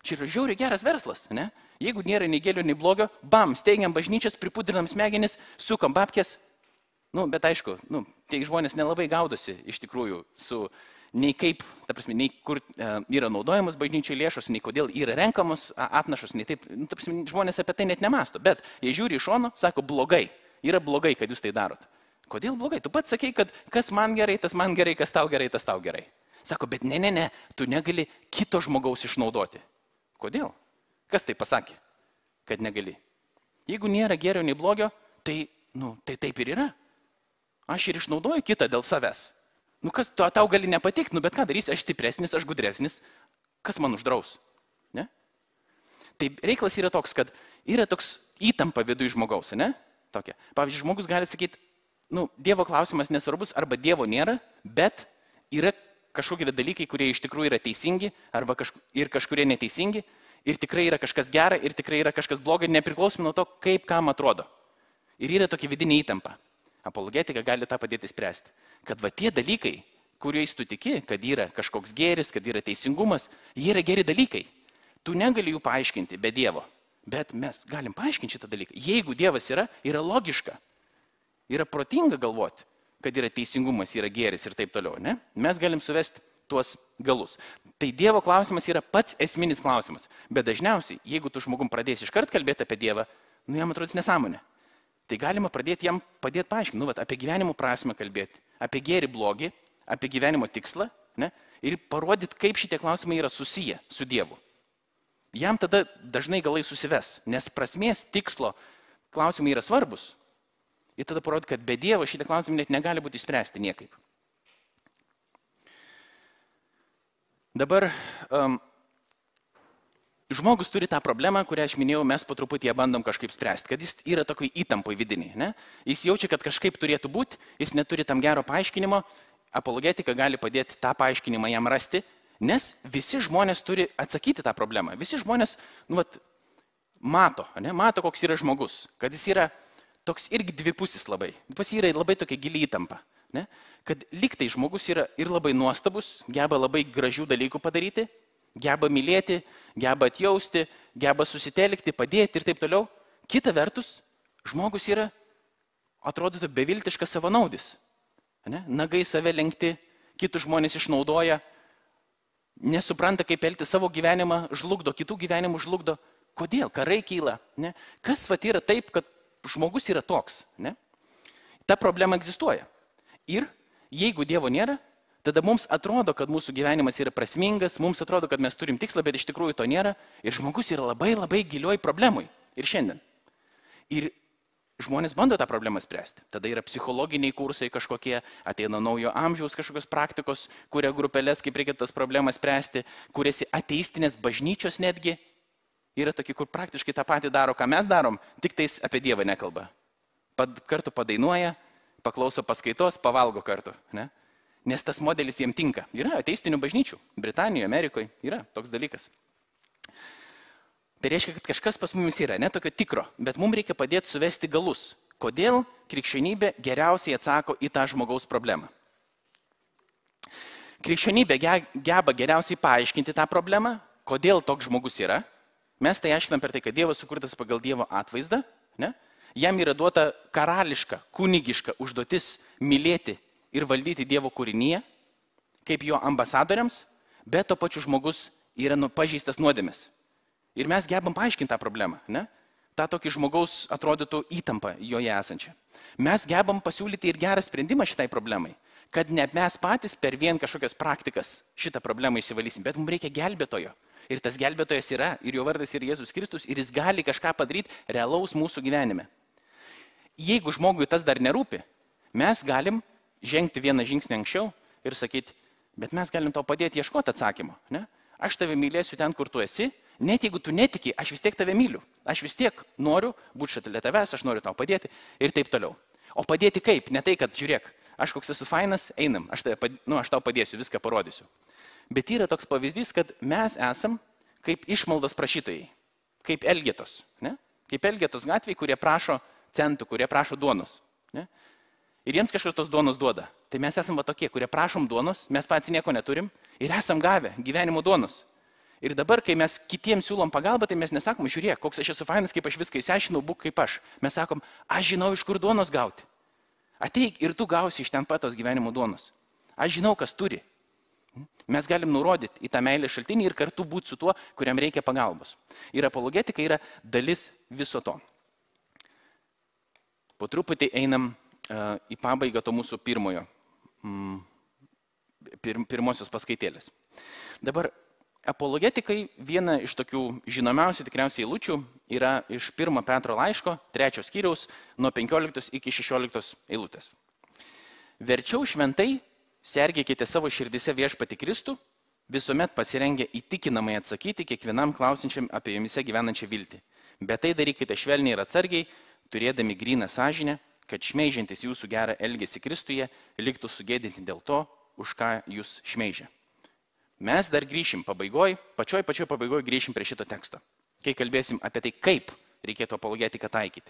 Čia yra žiauriai geras verslas, ne? Jeigu nėra nei gėlio, nei blogio, steigiam bažnyčias, pripudrinam smegenis, sukam babkės. Bet aišku, tie žmonės nelabai gaudosi iš tikrųjų su nei kaip, ta prasme, nei kur yra naudojamos bažnyčiai lėšos, nei kodėl yra renkamos atnašos, nei taip, ta prasme, žmonės apie tai net nemąsto. Bet jie žiūri iš šono, sako, blogai, yra blogai, kad jūs tai darot. Kodėl blogai? Tu pats sakei, kad kas man gerai, tas man gerai, kas tau gerai, tas tau gerai. Sako, bet ne, tu negali kito žmogaus išnaudoti. Kodėl? Kas tai pasakė, kad negali? Jeigu nėra gėrio nei blogio, tai taip ir yra. Aš ir išnaudoju kitą dėl savęs. Kas tau gali nepatikti, bet ką darysi, aš stipresnis, aš gudresnis, kas man uždraus? Ne? Tai reikalas yra toks, kad yra toks įtampa viduje žmogaus, ne? Tokia. Pavyzdžiui, žmogus gali sakyti, Dievo klausimas nesvarbus, arba Dievo nėra, bet yra kažkokie dalykai, kurie iš tikrųjų yra teisingi, arba ir kažkurie neteisingi, ir tikrai yra kažkas gera, ir tikrai yra kažkas bloga, nepriklausomai nuo to, kaip kam atrodo. Ir yra tokia vidinė įtampa. Apologetika gali tą padėti spręsti. Kad tie dalykai, kuriais tu tiki, kad yra kažkoks gėris, kad yra teisingumas, jie yra geri dalykai. Tu negali jų paaiškinti be Dievo, bet mes galim paaiškinti šitą dalyką. Jeigu Dievas yra logiška, yra protinga galvoti, kad yra teisingumas, yra gėris ir taip toliau, ne? Mes galim suvesti tuos galus. Tai Dievo klausimas yra pats esminis klausimas. Bet dažniausiai, jeigu tu žmogum pradėsi iškart kalbėti apie Dievą, jam atrodys nesąmonė. Tai galima pradėti jam padėti paaiškinti, apie gyvenimo prasmę kalbėti, apie gėrį blogį, apie gyvenimo tikslą, ne? Ir parodyti, kaip šitie klausimai yra susiję su Dievu. Jam tada dažnai galai susives, nes prasmės tikslo klausimai yra svarbus. Ir tada parodyti, kad be Dievo šitie klausimai net negali būti išspręsti niekaip. Dabar žmogus turi tą problemą, kurią aš minėjau, mes po truputį ją bandom kažkaip spręsti, kad jis yra tokiai įtampai vidiniai. Ne? Jis jaučia, kad kažkaip turėtų būti, jis neturi tam gero paaiškinimo, apologetika gali padėti tą paaiškinimą jam rasti, nes visi žmonės turi atsakyti tą problemą. Visi žmonės mato, koks yra žmogus, kad jis yra toks irgi dvipusis labai. Pas jį yra labai tokia gili įtampa. Ne? Kad liktai žmogus yra ir labai nuostabus, geba labai gražių dalykų padaryti, geba mylėti, geba atjausti, geba susitelkti, padėti ir taip toliau. Kita vertus, žmogus yra, atrodytų, beviltiškas savanaudis. Nagai save lenkti, kitus žmonės išnaudoja, nesupranta, kaip elgti savo gyvenimą, žlugdo, kitų gyvenimų žlugdo. Kodėl? Karai kyla. Ne? Kas yra taip, kad žmogus yra toks? Ne? Ta problema egzistuoja. Ir jeigu Dievo nėra, tada mums atrodo, kad mūsų gyvenimas yra prasmingas, mums atrodo, kad mes turim tikslą, bet iš tikrųjų to nėra. Ir žmogus yra labai, labai gilioj problemui. Ir šiandien. Ir žmonės bando tą problemą spręsti. Tada yra psichologiniai kursai kažkokie, ateina naujo amžiaus kažkokios praktikos, kuria grupelės, kaip reikia tas problemas spręsti, kuriasi ateistinės bažnyčios netgi. Yra tokie, kur praktiškai tą patį daro, ką mes darom, tik tais apie Dievą nekalba. Kartu padainuoja, paklauso paskaitos, pavalgo kartu. Ne? Nes tas modelis jiems tinka. Yra ateistinių bažnyčių. Britanijoje, Amerikoje yra toks dalykas. Tai reiškia, kad kažkas pas mumis yra, ne tokio tikro, bet mums reikia padėti suvesti galus. Kodėl krikščionybė geriausiai atsako į tą žmogaus problemą? Krikščionybė geba geriausiai paaiškinti tą problemą, kodėl toks žmogus yra. Mes tai aiškinam per tai, kad Dievas sukurtas pagal Dievo atvaizdą, ne? Jam yra duota karališka, kunigiška užduotis mylėti ir valdyti Dievo kūrinyje, kaip jo ambasadoriams, bet to pačiu žmogus yra pažeistas nuodėmės. Ir mes gebam paaiškinti tą problemą, ne? tą tokį žmogaus atrodytų įtampą joje esančią. Mes gebam pasiūlyti ir gerą sprendimą šitai problemai, kad ne mes patys per vien kažkokias praktikas šitą problemą išsivalysim, bet mums reikia gelbėtojo. Ir tas gelbėtojas yra, ir jo vardas yra Jėzus Kristus, ir jis gali kažką padaryti realaus mūsų gyvenime. Jeigu žmogui tas dar nerūpi, mes galim žengti vieną žingsnį anksčiau ir sakyti, bet mes galim tau padėti ieškoti atsakymo. Ne? Aš tave mylėsiu ten, kur tu esi, net jeigu tu netiki, aš vis tiek tave myliu. Aš vis tiek noriu būti šalia tavęs, aš noriu tau padėti ir taip toliau. O padėti kaip? Ne tai, kad žiūrėk, aš koks esu fainas, einam, aš tau padėsiu, viską parodysiu. Bet yra toks pavyzdys, kad mes esam kaip išmaldos prašytojai, kaip Elgetos. Ne? Kaip Elgetos gatvėje, kurie prašo centų, kurie prašo duonos. Ne? Ir jiems kažkas tos duonos duoda. Tai mes esame tokie, kurie prašom duonos, mes patys nieko neturim ir esam gavę gyvenimo duonos. Ir dabar, kai mes kitiems siūlom pagalbą, tai mes nesakom, žiūrėk, koks aš esu fainas, kaip aš viską įsiaišinau, būk kaip aš. Mes sakom, aš žinau, iš kur duonos gauti. Ateik ir tu gausi iš ten pat tos gyvenimo duonos. Aš žinau, kas turi. Mes galim nurodyti į tą meilę šaltinį ir kartu būti su tuo, kuriam reikia pagalbos. Ir apologetika yra dalis viso to. Po truputį einam į pabaigą to mūsų pirmosios paskaitėlės. Dabar apologetikai viena iš tokių žinomiausių tikriausiai eilučių yra iš 1 Petro laiško 3 skyriaus nuo 15 iki 16 eilutės. Verčiau šventai sergėkite savo širdise viešpatį Kristų, visuomet pasirengę įtikinamai atsakyti kiekvienam klausinčiam apie jumise gyvenančią viltį. Bet tai darykite švelniai ir atsargiai, turėdami gryną sąžinę, kad šmeižiantis jūsų gerą elgesį Kristuje liktų sugėdinti dėl to, už ką jūs šmeižia. Mes dar grįšim pačioj pabaigoj grįšim prie šito teksto, kai kalbėsim apie tai, kaip reikėtų apologetiką taikyti.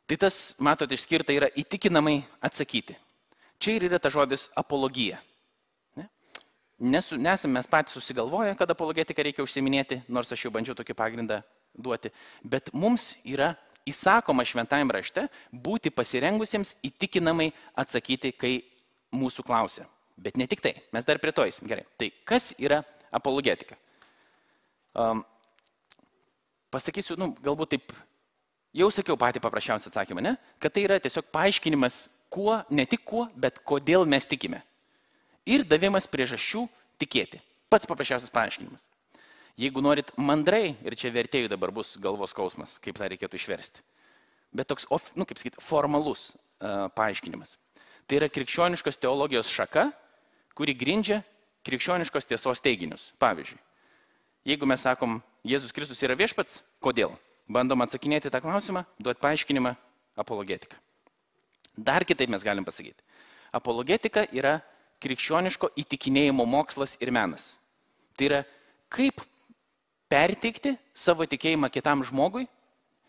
Tai tas, matot, išskirta yra įtikinamai atsakyti. Čia ir yra ta žodis apologija. Nesam mes patys susigalvoję, kad apologetiką reikia užsiminėti, nors aš jau bandžiau tokį pagrindą duoti, bet mums yra įsakoma šventajame rašte būti pasirengusiems įtikinamai atsakyti, kai mūsų klausia. Bet ne tik tai, mes dar prie to eisim. Gerai, tai kas yra apologetika? Pasakysiu, galbūt taip, jau sakiau patį paprasčiausią atsakymą, ne? Kad tai yra tiesiog paaiškinimas, ne tik kuo, bet kodėl mes tikime. Ir davimas priežasčių tikėti. Pats paprasčiausias paaiškinimas. Jeigu norit mandrai, ir čia vertėjų dabar bus galvos skausmas, kaip tą reikėtų išversti, bet toks, kaip sakyti, formalus paaiškinimas. Tai yra krikščioniškos teologijos šaka, kuri grindžia krikščioniškos tiesos teiginius. Pavyzdžiui, jeigu mes sakom, Jėzus Kristus yra viešpats, kodėl? Bandom atsakinėti tą klausimą, duoti paaiškinimą, apologetika. Dar kitaip mes galim pasakyti. Apologetika yra krikščioniško įtikinėjimo mokslas ir menas. Tai yra, kaip perteikti savo tikėjimą kitam žmogui,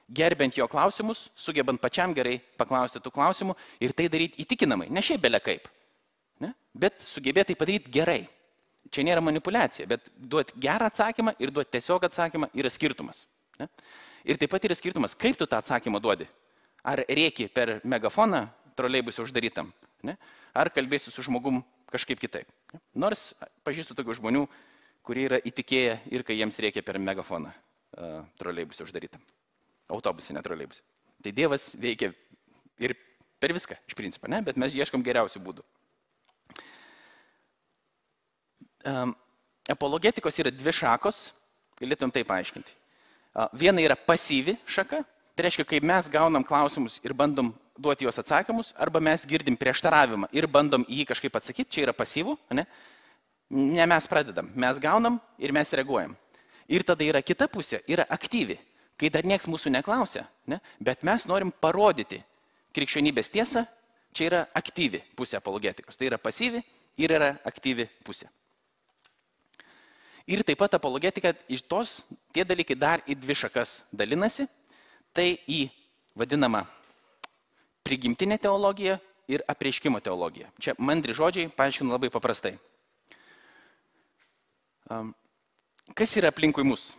gerbent jo klausimus, sugebant pačiam gerai paklausti tų klausimų ir tai daryti įtikinamai, ne šiaip bele kaip, ne? Bet sugebėti tai padaryti gerai. Čia nėra manipulacija, bet duoti gerą atsakymą ir duoti tiesiog atsakymą yra skirtumas. Ne? Ir taip pat yra skirtumas, kaip tu tą atsakymą duodi. Ar rėki per megafoną troleibusį uždarytam, ne? Ar kalbėsi su žmogum kažkaip kitaip. Ne? Nors pažįstu tokių žmonių, kurie yra įtikėję ir kai jiems rėkia per megafoną troleibusį uždarytam. Autobusį, ne troleibusį. Tai Dievas veikia ir per viską, iš principo, ne? Bet mes ieškom geriausių būdų. Apologetikos yra dvi šakos, galėtum tai paaiškinti. Viena yra pasyvi šaka, tai reiškia, kai mes gaunam klausimus ir bandom duoti jos atsakymus, arba mes girdim prieštaravimą ir bandom į jį kažkaip atsakyti, čia yra pasyvų, ne? Ne mes pradedam, mes gaunam ir mes reaguojam. Ir tada yra kita pusė, yra aktyvi, kai dar nieks mūsų neklausia, ne? Bet mes norim parodyti krikščionybės tiesą, čia yra aktyvi pusė apologetikos, tai yra pasyvi ir yra aktyvi pusė. Ir taip pat apologetika iš tie dalykai dar į dvi šakas dalinasi, tai į vadinamą prigimtinę teologiją ir apreiškimo teologiją. Čia mandri žodžiai, paaiškinu labai paprastai. Kas yra aplinkui mus?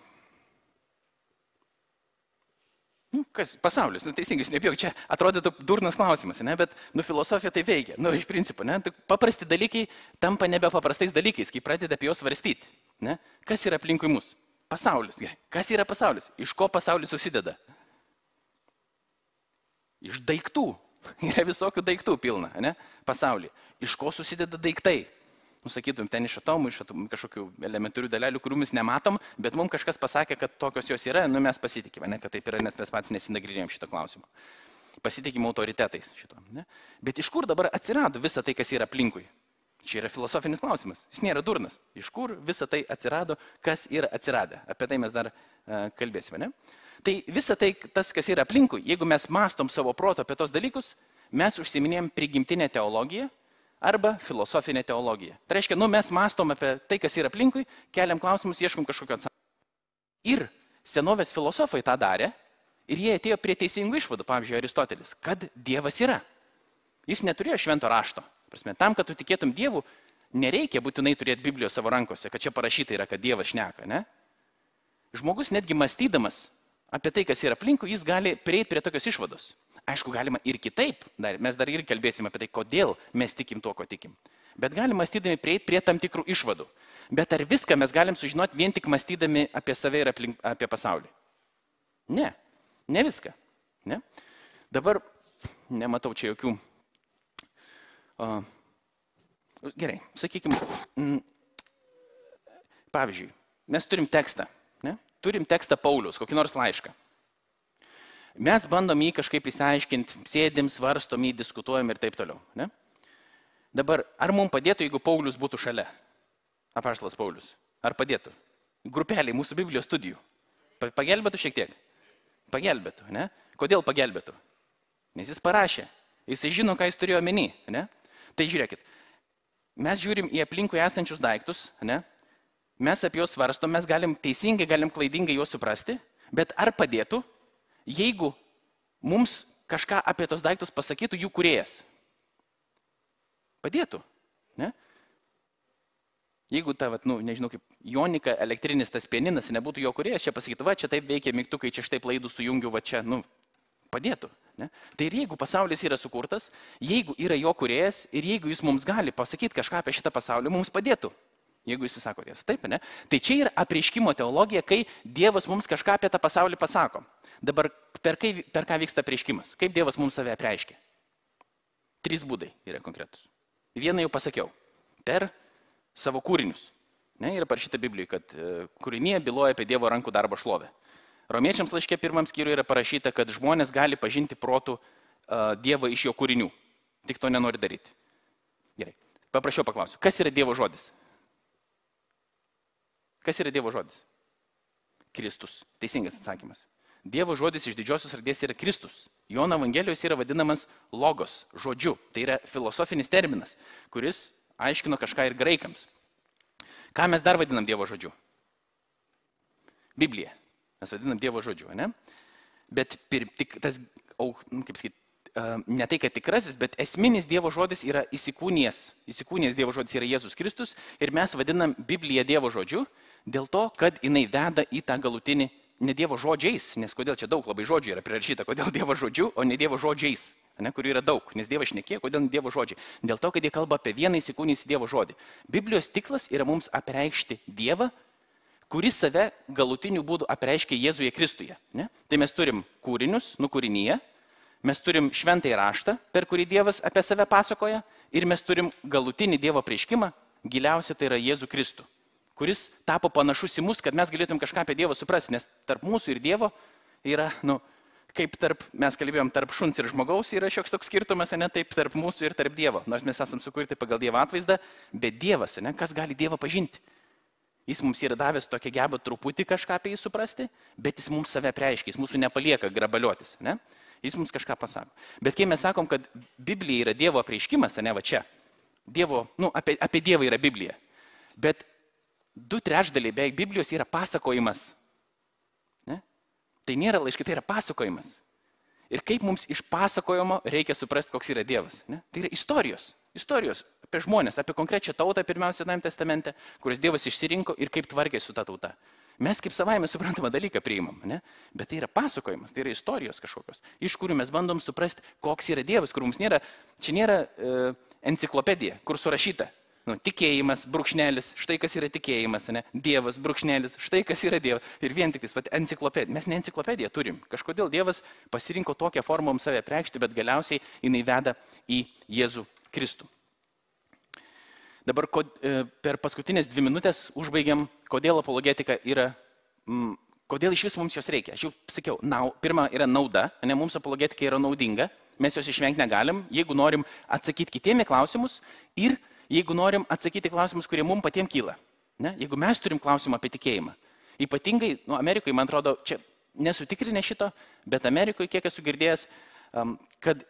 Kas? Pasaulis. Teisingai, jūs nebijok, čia atrodytų durnas klausimas, ne? Bet filosofija tai veikia. Iš principo, ne? Paprasti dalykai tampa nebepaprastais dalykais, kai pradeda apie juos svarstyti. Ne? Kas yra aplinkui mus? Pasaulis. Gerai. Kas yra pasaulis? Iš ko pasaulis susideda? Iš daiktų. Yra visokių daiktų pilna, ne? Pasaulyje. Iš ko susideda daiktai? Sakytum, ten iš atomų, iš kažkokių elementarių dalelių, kurių mes nematom, bet mums kažkas pasakė, kad tokios jos yra, mes pasitikime, ne, kad taip yra, nes mes pats nesinagrinėjom šito klausimo. Pasitikime autoritetais šito. Ne? Bet iš kur dabar atsirado visa tai, kas yra aplinkui? Čia yra filosofinis klausimas, jis nėra durnas. Iš kur visa tai atsirado, kas yra atsiradę? Apie tai mes dar kalbėsime. Ne? Tai visa tai, tas, kas yra aplinkui, jeigu mes mastom savo proto apie tos dalykus, mes užsiminėjom prigimtinę teologiją, arba filosofinė teologija. Tai reiškia, mes mastom apie tai, kas yra aplinkui, keliam klausimus, ieškom kažkokio atsakymą. Ir senovės filosofai tą darė ir jie atėjo prie teisingų išvadų, pavyzdžiui, Aristotelis, kad Dievas yra. Jis neturėjo švento rašto. Prasme, tam, kad tu tikėtum Dievu, nereikia būtinai turėti Biblijos savo rankose, kad čia parašyta yra, kad Dievas šneka, ne? Žmogus netgi mąstydamas apie tai, kas yra aplinkui, jis gali prieiti prie tokios išvados. Aišku, galima ir kitaip, mes dar ir kalbėsime apie tai, kodėl mes tikim tuo, ko tikim. Bet galime mąstydami prieiti prie tam tikrų išvadų. Bet ar viską mes galim sužinoti vien tik mąstydami apie save ir apie pasaulį? Ne, ne viską. Ne? Dabar nematau čia jokių... Gerai, sakykime, pavyzdžiui, mes turim tekstą. Ne? Turim tekstą Pauliaus, kokį nors laišką. Mes bandom jį kažkaip įsiaiškinti, sėdim, svarstom jį, diskutuojam ir taip toliau. Ne? Dabar, ar mums padėtų, jeigu Paulius būtų šalia? Apaštalas Paulius. Ar padėtų? Grupeliai mūsų Biblijos studijų. Pagelbėtų šiek tiek? Pagelbėtų, ne? Kodėl pagelbėtų? Nes jis parašė. Jisai žino, ką jis turėjo omeny, ne? Tai žiūrėkit, mes žiūrim į aplinkui esančius daiktus, ne? Mes apie juos svarstom, mes galim teisingai, galim klaidingai juos suprasti, bet ar padėtų, jeigu mums kažką apie tos daiktus pasakytų jų kūrėjas? Padėtų, ne? Jeigu ta, nežinau, kaip Jonika, elektrinis tas pianinas, nebūtų jo kūrėjas, čia pasakytų, va, čia taip veikia mygtukai, čia štai laidus sujungiu, va čia, padėtų. Ne? Tai ir jeigu pasaulis yra sukurtas, jeigu yra jo kūrėjas ir jeigu jis mums gali pasakyti kažką apie šitą pasaulį, mums padėtų. Jeigu jis sako tiesą, taip, ne? Tai čia yra apreiškimo teologija, kai Dievas mums kažką apie tą pasaulį pasako. Dabar per ką vyksta apreiškimas? Kaip Dievas mums save apreiškia? 3 būdai yra konkretus. Vieną jau pasakiau. Per savo kūrinius. Ne? Yra parašyta Biblijoje, kad kūrinyje byloja apie Dievo rankų darbo šlovę. Romiečiams laiške 1 skyriuje yra parašyta, kad žmonės gali pažinti protų Dievą iš jo kūrinių. Tik to nenori daryti. Gerai. Paprašiau paklausiu. Kas yra Dievo žodis? Kas yra Dievo žodis? Kristus. Teisingas atsakymas. Dievo žodis iš didžiosios raidės yra Kristus. Jono Evangelijos yra vadinamas logos, žodžiu. Tai yra filosofinis terminas, kuris aiškino kažką ir graikams. Ką mes dar vadinam Dievo žodžiu? Biblija. Mes vadinam Dievo žodžiu, ne? Bet tas, kaip sakyti, ne tai, kad tikrasis, bet esminis Dievo žodis yra įsikūnijęs. Įsikūnijęs Dievo žodis yra Jėzus Kristus ir mes vadinam Bibliją Dievo žodžiu dėl to, kad jinai veda į tą galutinį ne Dievo žodžiais, nes kodėl čia daug labai žodžių yra prirašyta, kodėl Dievo žodžiu, o ne Dievo žodžiais, kurių yra daug, nes Dievas šnekė, kodėl ne Dievo žodžiai. Dėl to, kad jie kalba apie vieną įsikūnijusį Dievo žodį. Biblijos tikslas yra mums apreikšti Dievą, kuris save galutiniu būdu apreiškia Jėzuje Kristuje. Ne? Tai mes turim kūrinius, kūrinyje, mes turim šventąjį raštą, per kurį Dievas apie save pasakoja, ir mes turim galutinį Dievo apreiškimą, giliausia tai yra Jėzų Kristų, kuris tapo panašus į mus, kad mes galėtum kažką apie Dievą suprasti, nes tarp mūsų ir Dievo yra, kaip mes kalbėjom, tarp šuns ir žmogaus yra šioks toks skirtumas, ne taip tarp mūsų ir tarp Dievo, nors mes esam sukurti pagal Dievo atvaizdą, bet Dievas, kas gali Dievą pažinti? Jis mums yra davęs tokią gebą truputį kažką apie jį suprasti, bet jis mums save preiškia, jis mūsų nepalieka grabaliotis, ne? Jis mums kažką pasako. Bet kai mes sakom, kad Biblija yra Dievo apreiškimas, va čia, Dievo, apie Dievą yra Biblija, bet 2/3 beveik Biblijos yra pasakojimas. Ne? Tai nėra laiškai, tai yra pasakojimas. Ir kaip mums iš pasakojimo reikia suprasti, koks yra Dievas. Ne? Tai yra istorijos apie žmonės, apie konkrečią tautą, pirmiausia, Senajame testamente, kurias Dievas išsirinko ir kaip tvarkė su ta tauta. Mes kaip savaime suprantamą dalyką priimam, ne? Bet tai yra pasakojimas, tai yra istorijos kažkokios, iš kurių mes bandom suprasti, koks yra Dievas, kur mums nėra, čia nėra enciklopedija, kur surašyta. Tikėjimas, brūkšnelis, štai kas yra tikėjimas, ne? Dievas, brūkšnelis, štai kas yra Dievas. Ir vien tik enciklopedija. Mes ne enciklopediją turim. Kažkodėl Dievas pasirinko tokią formą mums save preikšti, bet galiausiai jinai veda į Jėzų Kristų. Dabar per paskutinės 2 minutės užbaigiam, kodėl apologetika yra, kodėl iš vis mums jos reikia. Aš jau sakiau, pirma yra nauda, ne, mums apologetika yra naudinga, mes jos išvengti negalim, jeigu norim atsakyti kitiem į klausimus ir jeigu norim atsakyti klausimus, kurie mums patiems kyla. Ne? Jeigu mes turim klausimą apie tikėjimą. Ypatingai, Amerikoje, man atrodo, čia nesutikrinė šito, bet Amerikoje, kiek esu girdėjęs, kad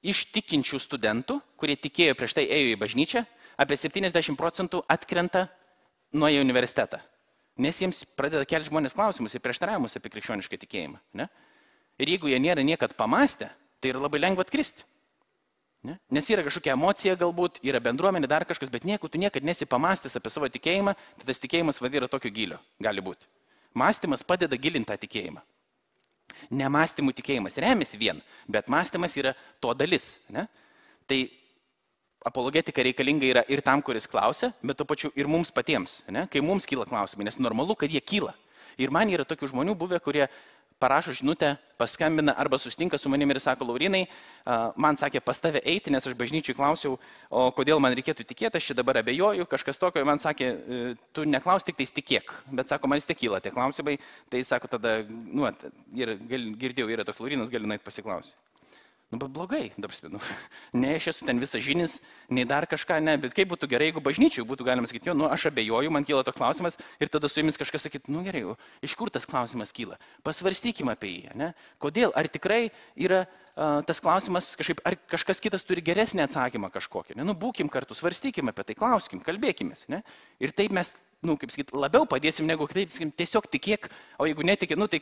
iš tikinčių studentų, kurie tikėjo prieš tai ėjo į bažnyčią, apie 70% atkrenta nuo į universitetą. Nes jiems pradeda kelti žmonės klausimus ir prieštaravimus apie krikščionišką tikėjimą. Ne? Ir jeigu jie nėra niekad pamastę, tai yra labai lengva atkristi. Ne? Nes yra kažkokia emocija galbūt, yra bendruomenė, dar kažkas, bet tu niekad nesi pamastęs apie savo tikėjimą, tai tas tikėjimas yra tokio gylio, gali būti. Mąstymas padeda gilinti tą tikėjimą. Ne mąstymų tikėjimas remiasi vien, bet mąstymas yra to dalis. Ne? Tai apologetika reikalinga yra ir tam, kuris klausia, bet tuo pačiu ir mums patiems, ne? Kai mums kyla klausimai, nes normalu, kad jie kyla. Ir man yra tokių žmonių buvę, kurie parašo žinutę, paskambina arba sustinka su manimi ir sako, Laurinai, man sakė pas tave eiti, nes aš bažnyčiai klausiau, o kodėl man reikėtų tikėti, aš čia dabar abejoju, kažkas tokio, man sakė, tu neklaus, tik tais tikėk, bet sako, man vis tiek kyla tie klausimai, tai sako tada, girdėjau, yra toks Laurinas, gali nueit pasiklausyti. Bet blogai, ne, aš esu ten visas žinis, nei dar kažką, ne, bet kaip būtų gerai, jeigu bažnyčiai būtų galima sakyti, aš abejoju, man kyla toks klausimas ir tada su jumis kažkas sakytų, gerai, iš kur tas klausimas kyla, pasvarstykime apie jį, ne, kodėl, ar tikrai yra tas klausimas, kažkaip, ar kažkas kitas turi geresnį atsakymą kažkokį, ne, būkim kartu, svarstykime apie tai, klauskim, kalbėkimės, ne, ir taip mes, kaip sakyt, labiau padėsim, negu taip, tiesiog tikėk, o jeigu netikė, tai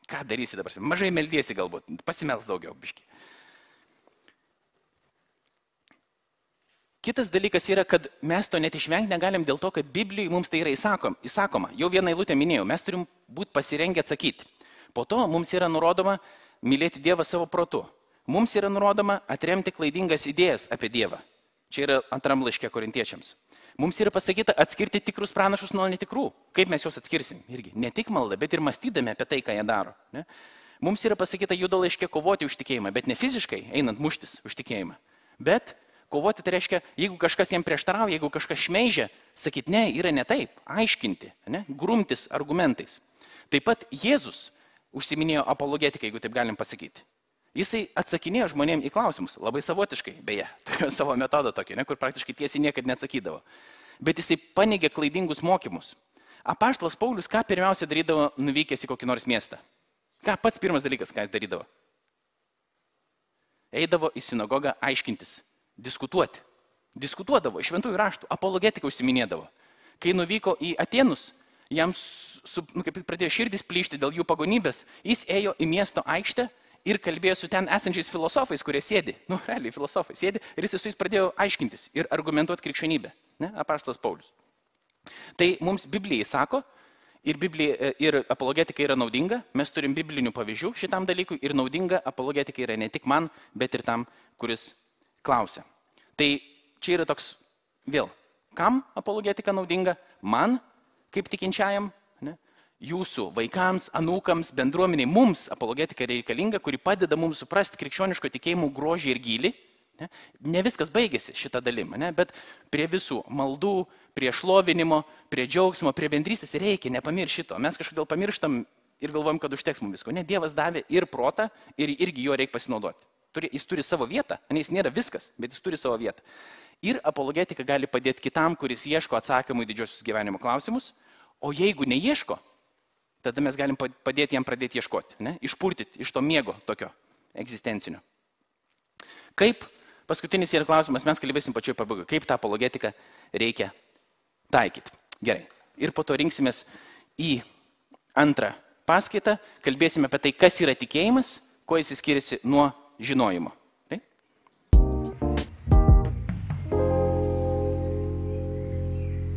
ką darysi dabar, mažai meldiesi galbūt, pasimels daugiau, biški. Kitas dalykas yra, kad mes to net išvengti negalim dėl to, kad Biblijai mums tai yra įsakoma. Jau vieną eilutę minėjau, mes turim būti pasirengę atsakyti. Po to mums yra nurodoma mylėti Dievą savo protu. Mums yra nurodoma atremti klaidingas idėjas apie Dievą. Čia yra antram laiške korintiečiams. Mums yra pasakyta atskirti tikrus pranašus nuo netikrų. Kaip mes juos atskirsim? Irgi. Ne tik malda, bet ir mąstydami apie tai, ką jie daro. Ne? Mums yra pasakyta Judo laiške kovoti už tikėjimą, bet ne fiziškai, einant muštis už tikėjimą. Bet kovoti tai reiškia, jeigu kažkas jam prieštarauja, jeigu kažkas šmeižia, sakyti, ne, yra ne taip, aiškinti, ne, grumtis argumentais. Taip pat Jėzus užsiminėjo apologetiką, jeigu taip galim pasakyti. Jisai atsakinėjo žmonėms į klausimus, labai savotiškai, beje, turėjo savo metodą tokį, ne, kur praktiškai tiesiai niekad neatsakydavo. Bet jisai paneigė klaidingus mokymus. Apaštalas Paulius ką pirmiausia darydavo nuvykęs į kokį nors miestą? Ką pats pirmas dalykas, ką jis darydavo? Eidavo į sinagogą aiškintis. Diskutuoti. Diskutuodavo iš šventųjų raštų, apologetiką užsiminėdavo. Kai nuvyko į Atėnus, jam kaip pradėjo širdis plyšti dėl jų pagonybės, jis ėjo į miesto aikštę ir kalbėjo su ten esančiais filosofais, kurie sėdi. Realiai filosofai sėdi ir jis su jais pradėjo aiškintis ir argumentuoti krikščionybę. Ne? Apaštalas Paulius. Tai mums Biblijai sako ir apologetika yra naudinga, mes turim biblinių pavyzdžių šitam dalykui ir naudinga apologetika yra ne tik man, bet ir tam, kuris klausia. Tai čia yra toks vėl, kam apologetika naudinga? Man, kaip tikinčiajam, ne? Jūsų vaikams, anūkams, bendruomeniai, mums apologetika reikalinga, kuri padeda mums suprasti krikščioniško tikėjimų grožį ir gylį. Ne viskas baigėsi šitą dalimą, ne? Bet prie visų maldų, prie šlovinimo, prie džiaugsmo, prie bendrystės reikia nepamiršti šito. Mes kažkodėl pamirštam ir galvojam, kad užteks mums visko. Ne, Dievas davė ir protą, ir irgi jo reikia pasinaudoti. Jis turi savo vietą, ne, jis nėra viskas, bet jis turi savo vietą. Ir apologetika gali padėti kitam, kuris ieško atsakymų į didžiosius gyvenimo klausimus, o jeigu neieško, tada mes galim padėti jam pradėti ieškoti, ne? Išpurtyti iš to miego tokio egzistencinio. Kaip, paskutinis yra klausimas, mes kalbėsim pačioj pabaigoje, kaip tą apologetiką reikia taikyti. Gerai. Ir po to rinksimės į antrą paskaitą, kalbėsime apie tai, kas yra tikėjimas, kuo jis skiriasi nuo žinojimo.